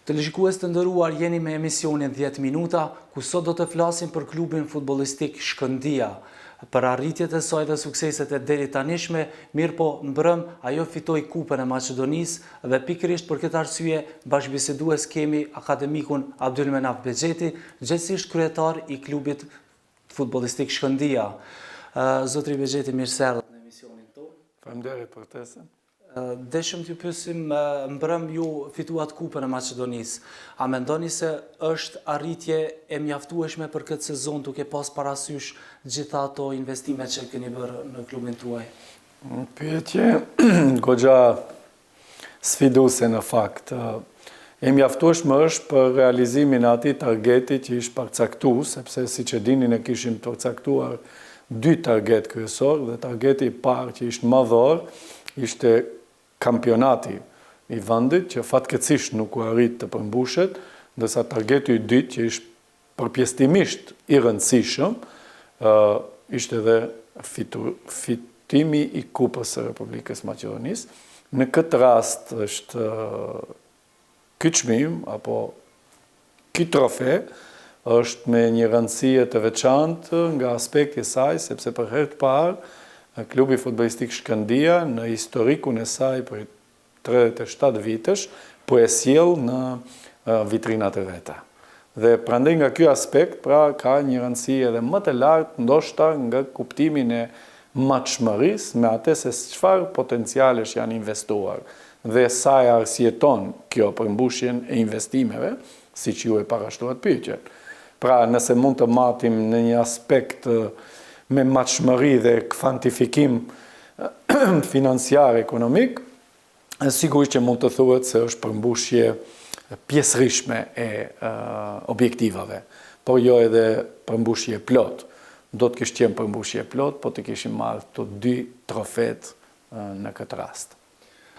Televizikues të nderuar, jeni me emisionin 10 minuta, ku sot do të flasim për klubin futbollistik Shkëndija, për arritjet e saj dhe sukseset e deri tanishme, mirë po mbrëm ajo fitoi Kupën e Maqedonisë dhe pikërisht për këtë arsye bashkëbisedues kemi akademikun Abdulmenaf Bexheti, gjithësisht kryetar i klubit futbollistik Shkëndija. Zotri Bexheti, mirë se erdhët në emisionin tonë. Faleminderit për ftesën. Deshëm t'ju pyesim, mbrëm ju fituat Kupën e Maqedonisë. A mendoni se është arritje e mjaftueshme për këtë sezon duke pas parasysh gjitha ato investimet që keni bërë në klubin tuaj? Pyetje goxha sfiduese në fakt. E mjaftueshme është për realizimin e atij targeti që ishte përcaktuar, sepse siç e dini ne kishim përcaktuar 2 target kryesor dhe targeti i parë që ishte madhor ishte kampionati i vendit që fatkeqësisht nuk u arrit të përmbushet, ndërsa targeti i dytë që ishte përpjestimisht i rëndësishëm ishte edhe fitimi i Kupës së Republikës Maqedonisë. Në këtë rast është ky çmim apo ky trofe është me një rëndësi të veçantë nga aspekti i saj, sepse për herë të parë klubi futbollistik Shkëndija në historikun e saj për 37 vitesh po e sjell në vitrinat e veta. Dhe prandaj nga ky aspekt pra ka një rëndësi edhe më të lartë ndoshta nga kuptimin e matshmërisë me atë se çfarë potencialesh janë investuar dhe sa e arsjeton kjo përmbushjen e investimeve, siç ju e parashtuat pyetjen. Pra nëse mund të matim në një aspekt me matshmëri dhe kvantifikim financiar ekonomik, sigurisht që mund të thuhet se është përmbushje pjesërishme e objektivave, por jo edhe përmbushje plot. Do të kishte qenë përmbushje plot, po të kishim marrë të 2 trofet në këtë rast.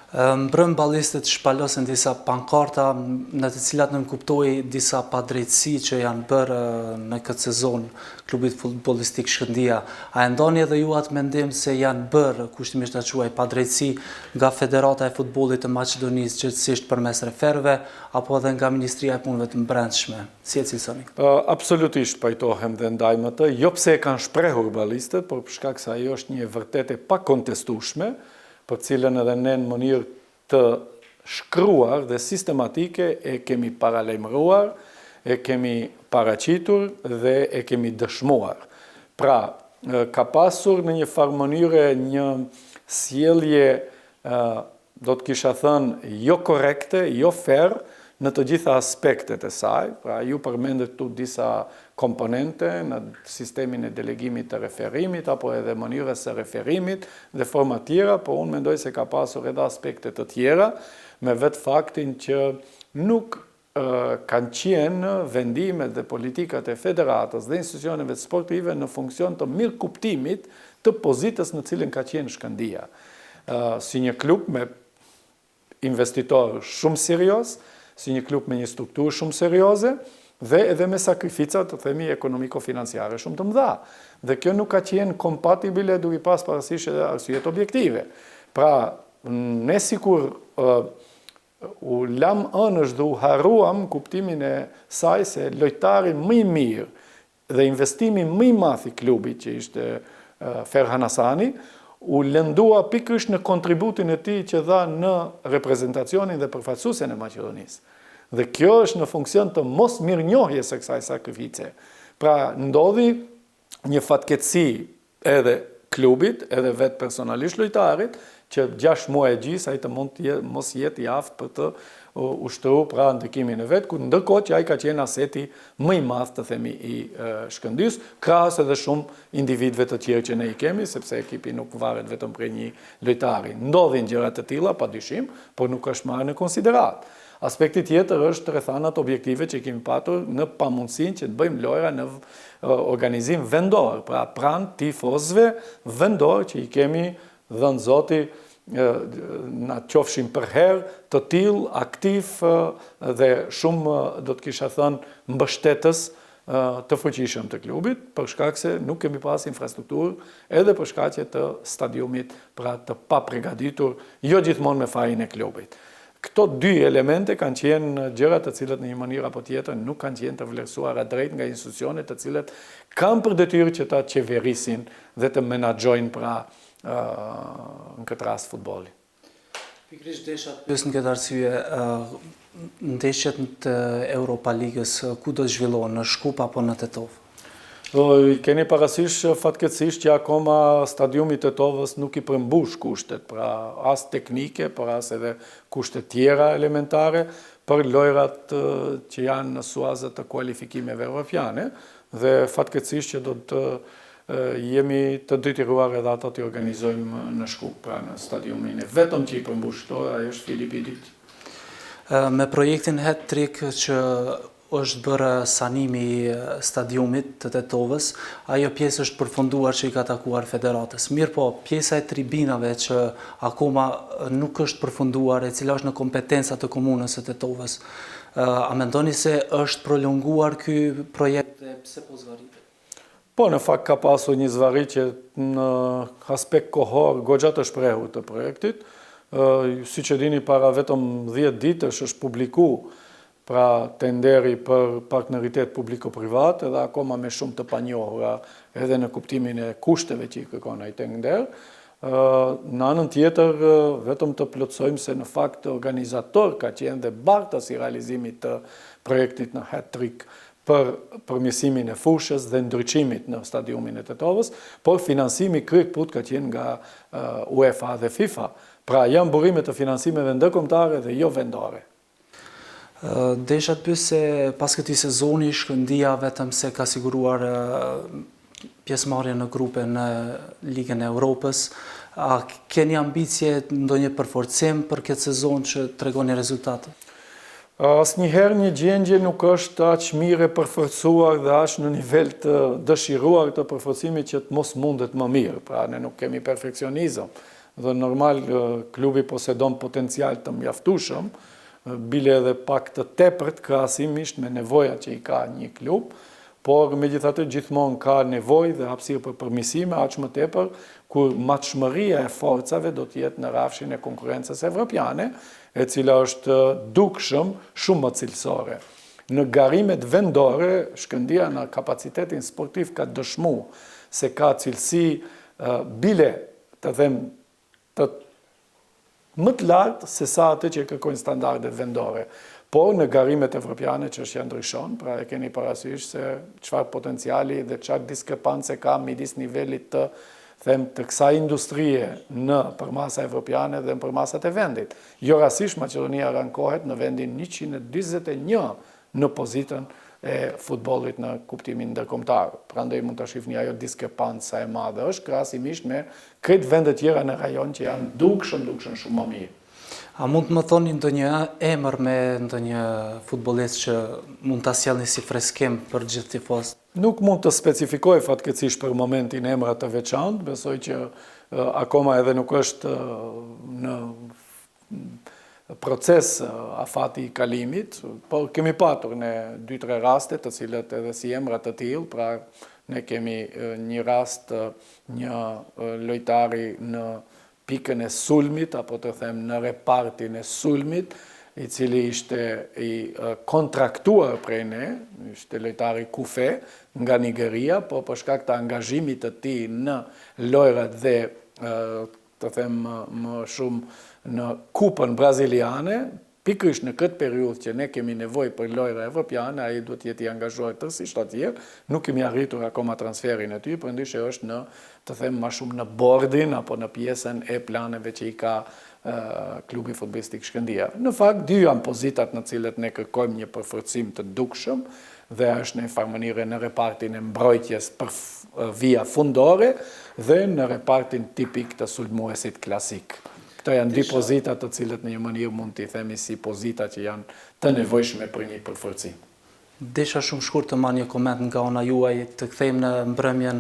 Mbrëm ballistët shpalosen disa pankarta në të cilat nënkuptoi disa padrejtësi që janë bërë në këtë sezon klubit futbollistik Shkëndija. A e ndoni edhe ju atë mendim se janë bërë, kushtimisht ta quaj, padrejtësi nga Federata e Futbollit të Maqedonisë, gjithsesi përmes referëve apo edhe nga Ministria e Punëve të Brendshme? Si e cilësoni? Absolutisht pajtohem dhe ndajmë atë, jo pse e kanë shprehur ballistët, por për shkak se ajo është një vërtetë e pakontestueshme, për cilën edhe ne në mënyrë të shkruar dhe sistematike e kemi paralajmëruar, e kemi paraqitur dhe e kemi dëshmuar. Pra, ka pasur në një farë mënyre një sjellje, do të kisha thënë, jo korrekte, jo fair në të gjitha aspektet e saj. Pra, ju përmendet tu disa komponente në sistemin e delegimit të referimit, apo edhe mënyrës së referimit dhe forma tjera, po unë mendoj se ka pasur edhe aspekte të tjera, me vetë faktin që nuk kanë qenë vendimet dhe politikat e federatës dhe institucioneve sportive në funksion të mirë kuptimit të pozitës në cilën ka qenë Shkëndija. Si një klub me investitor shumë serioz, si një klub me një strukturë shumë serioze, dhe edhe me sakrificat, të themi, ekonomiko-financiare shumë të mëdha. Dhe kjo nuk ka qenë kompatibile duke pas parasysh edhe arsyet objektive. Pra, ne sikur u lam ënësh dhe u harruam kuptimin e saj se lojtari më i mirë dhe investimi më i madh i klubit që ishte Ferhan Hasani, u lëndua pikërisht në kontributin e tij që dha në reprezentacionin dhe përfaqësuesen e Maqedonisë. Dhe kjo është në funksion të mos mirënjohjes së kësaj sakrifice. Pra, ndodhi një fatkeqësi edhe klubit, edhe vetë personalisht lojtarit, që 6 muaj e gjys ai të mos jetë i aftë për të ushtruar pra ndikimin e vet, ku ndërkohë që ai ka qenë aseti më i madh të themi i Shkëndijës, krahas edhe shumë individëve të tjerë që ne i kemi, sepse ekipi nuk varet vetëm prej një lojtari. Ndodhin gjëra të tilla padyshim, por nuk është marrë në konsiderat. Aspekti tjetër është rrethanat objektive që kemi patur në pamundësinë që të bëjmë lojra në organizim vendor, pra pranë tifozëve vendor që i kemi dhënë Zoti na qofshin për herë të tillë aktiv dhe shumë do të kisha thënë mbështetës të fuqishëm të klubit, për shkak se nuk kemi pas infrastrukturë, edhe për shkak të stadiumit pra të paprigaditur, jo gjithmonë me fajin e klubit. Këto dy elemente kanë qenë gjëra të cilët në një mënyrë apo tjetër nuk kanë qenë të vlerësuara drejt nga institucionet të cilët kanë për detyrë që ta qeverisin dhe të menaxhojnë pra në këtë rast futbolin. Pikërisht desha të pyes në këtë arsye, ndeshjet të Europa Ligës ku do të zhvillohen, në Shkup apo në Tetov? Keni parasysh fatkeqësisht që akoma stadiumi Tetovës nuk i përmbush kushtet, pra as teknike, por as edhe kushtet tjera elementare për lojrat që janë në suazet të kualifikimeve evropiane dhe fatkeqësisht që do të jemi të detyruar edhe ata të organizojmë në Shkup, pra në stadiumin e vetëm që i përmbush këto, ajo është Filipi dytë. Me projektin Hat-Trick që është bërë sanimi i stadiumit të Tetovës, ajo pjesë është përfunduar që i ka takuar federatës. Mirë po, pjesa e tribinave që akoma nuk është përfunduar, e cila është në kompetenca të komunës së Tetovës, a mendoni se është prolonguar ky projekt dhe pse po zvarritet? Po, në fakt ka pasur një zvarritje në aspekt kohor goxha të shprehur të projektit. Siç e dini, para vetëm 10 ditësh është publiku pra tenderi për partneritet publiko-privat edhe akoma me shumë të panjohura edhe në kuptimin e kushteve që i kërkon ai tender. Në anën tjetër, vetëm të plotsojmë se në fakt organizator ka qenë dhe bartas i realizimit të projektit në Hat-Trick për përmirësimin e fushës dhe ndryqimit në stadiumin e Tetovës, por financimi kryekput ka qenë nga UEFA dhe FIFA. Pra janë burime të financimeve ndërkombëtare dhe jo vendore. Desha të pyes se pas këtij sezoni Shkëndija vetëm se ka siguruar pjesëmarrje në grupe në Ligën e Europës, a keni ambicie ndonjë përforcim për këtë sezon që tregoni rezultate? Asnjëherë një gjendje nuk është aq mirë e përforcuar dhe aq në nivel të dëshiruar të përforcimit që të mos mundet më mirë. Pra ne nuk kemi perfeksionizëm dhe normal klubi posedon potencial të mjaftueshëm, bile edhe pak të tepërt krahasimisht me nevojat që i ka një klub, por megjithatë gjithmonë ka nevojë dhe hapësirë për përmirësime, aq më tepër kur matshmëria e forcave do të jetë në rrafshin e konkurrencës evropiane, e cila është dukshëm shumë më cilësore. Në garimet vendore, Shkëndija në kapacitetin sportiv ka dëshmuar se ka cilësi bile të them të më të lartë se sa atë që kërkojnë standardet vendore. Por në garimet evropiane çështja ndryshon, pra e keni parasysh se çfarë potenciali dhe çfarë diskrepance ka midis nivelit të kësaj industrie në përmasa evropiane dhe në përmasat e vendit. Jo rastësisht Maqedonia rankohet në vendin 141 në pozitën e futbollit në kuptimin ndërkombëtar. Prandaj mund ta shihni ajo diskrepanca e madhe është krahasimisht me këtë vende tjera në rajon që janë dukshëm shumë më mirë. A mund të më thoni ndonjë emër me ndonjë futbollist që mund ta sjellni si freskim për gjithë tifozët? Nuk mund të specifikoj fatkeqësisht për momentin emra të veçantë, besoj që akoma edhe nuk është në proces afati i kalimit, por kemi patur në 2-3 raste të cilët edhe si emra të tillë, pra ne kemi një rast një lojtari në pikën e sulmit, apo të them në repartin e sulmit, i cili ishte i kontraktuar prej ne, ishte lojtari Kufe nga Nigeria, po për shkak të angazhimit të tij në lojrat dhe të them më shumë në kupën braziliane, pikërisht në këtë periudhë që ne kemi nevojë për lojra evropiane, ai duhet të jetë i angazhuar tërësisht atje, nuk kemi arritur akoma transferin e tij, por ndyshe është në, të them më shumë në bordin apo në pjesën e planeve që i ka klubi futbollistik Shkëndija. Në fakt, dy janë pozitat në cilët ne kërkojmë një përforcim të dukshëm dhe është në farë mënyrë në repartin e mbrojtjes për vija fundore dhe në repartin tipik të sulmuesit klasik. Këto janë dy pozitat të cilët në një mënyrë mund t'i themi si pozita që janë të nevojshme për një përforcim. Desha shumë shkurt të marr një koment nga ona juaj, të kthejmë në mbrëmjen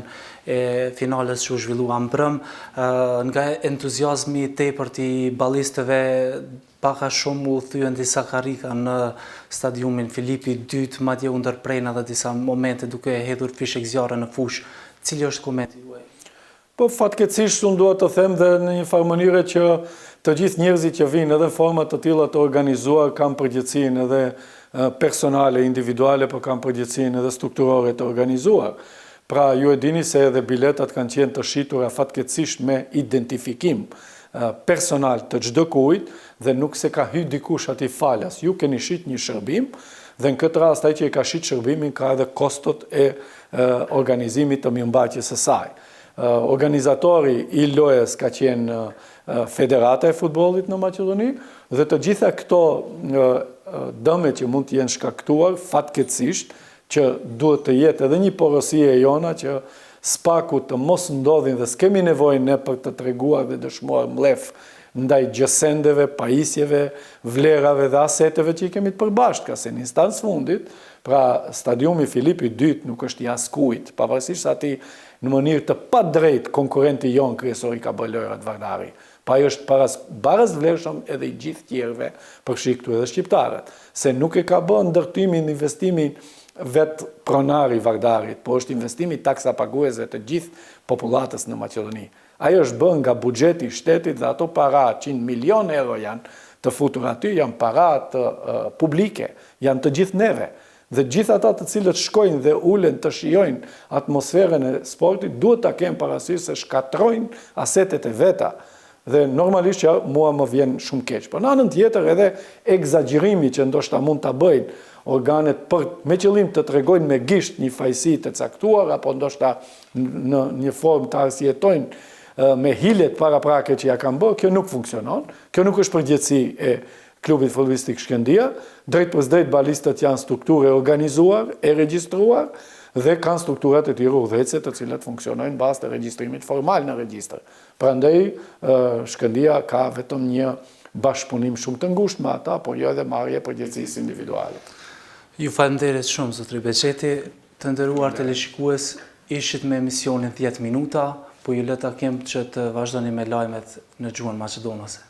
e finales që u zhvillua mbrëm, nga entuziazmi i tepërt i ballistëve, paka shumë u thyen disa karrika në stadiumin Filipi II, madje u ndërprejnë edhe disa momente duke hedhur fishek zjarre në fushë. Cili është komenti juaj? Po fatkeqësisht unë dua të them dhe në një farë mënyrë që të gjithë njerëzit që vinë edhe format të tilla të organizuar kanë përgjegjësinë edhe personale, individuale, por kanë përgjegjësinë edhe strukturore të organizuar. Pra, ju e dini se edhe biletat kanë qenë të shitura fatkeqësisht me identifikim personal të çdo kujt dhe nuk se ka hyrë dikush aty falas. Ju keni shit një shërbim dhe në këtë rast ai që i ka shit shërbimin ka edhe kostot e organizimit të mirëmbajtjes së saj. Organizatori i lojës ka qenë Federata e Futbollit në Maqedoni dhe të gjitha këto dëme që mund të jenë shkaktuar fatkeqësisht që duhet të jetë edhe një porosie e jona që spaku të mos ndodhin dhe s'kemi nevojë ne për të treguar dhe dëshmuar mlef ndaj gjësendeve, pajisjeve, vlerave dhe aseteve që i kemi të përbashkët, ka se në instancë fundit, pra stadiumi Filipi II nuk është i askujt, pavarësisht se ati në mënyrë të pa drejt konkurrenti jon kryesor i ka bërë lojrat Vardari. Pa ajo është baraz vlerëshëm edhe i gjithë tjerëve përfshi këtu edhe shqiptarët, se nuk e ka bërë ndërtimin, investimin vetë pronari Vardarit, po është investimi taksa paguesve të gjithë popullatës në Maqedoni. Ajo është bërë nga buxheti i shtetit dhe ato para 100 milion euro janë të futur aty, janë para të publike, janë të gjithë neve. Dhe gjithë ata të cilët shkojnë dhe ulen të shijojnë atmosferën e sportit, duhet ta kemë parasysh se shkatrojnë asetet e veta. Dhe normalisht që mua më vjen shumë keq. Por në anën tjetër edhe egzagjerimi që ndoshta mund ta bëjnë organet me qëllim të tregojnë me gisht një fajsi të caktuar apo ndoshta në një formë të arsjetojnë me hilet paraprake që ja kanë bërë, kjo nuk funksionon. Kjo nuk është përgjegjësi e klubit futbollistik Shkëndija. Drejt për drejt balistët janë strukturë organizuar, e regjistruar dhe kanë strukturat e tjera udhëhecëse të cilat funksionojnë bazë të regjistrimit formal në regjistër. Prandaj Shkëndija ka vetëm një bashkëpunim shumë të ngushtë me ata, por jo edhe marrje përgjegjësisë individuale. Ju falenderit shumë, zotëri Beqeti. Të nderuar teleshikues, ishit me emisionin 10 minuta, po ju le ta kem që të vazhdoni me lajmet në gjuhën maqedonase.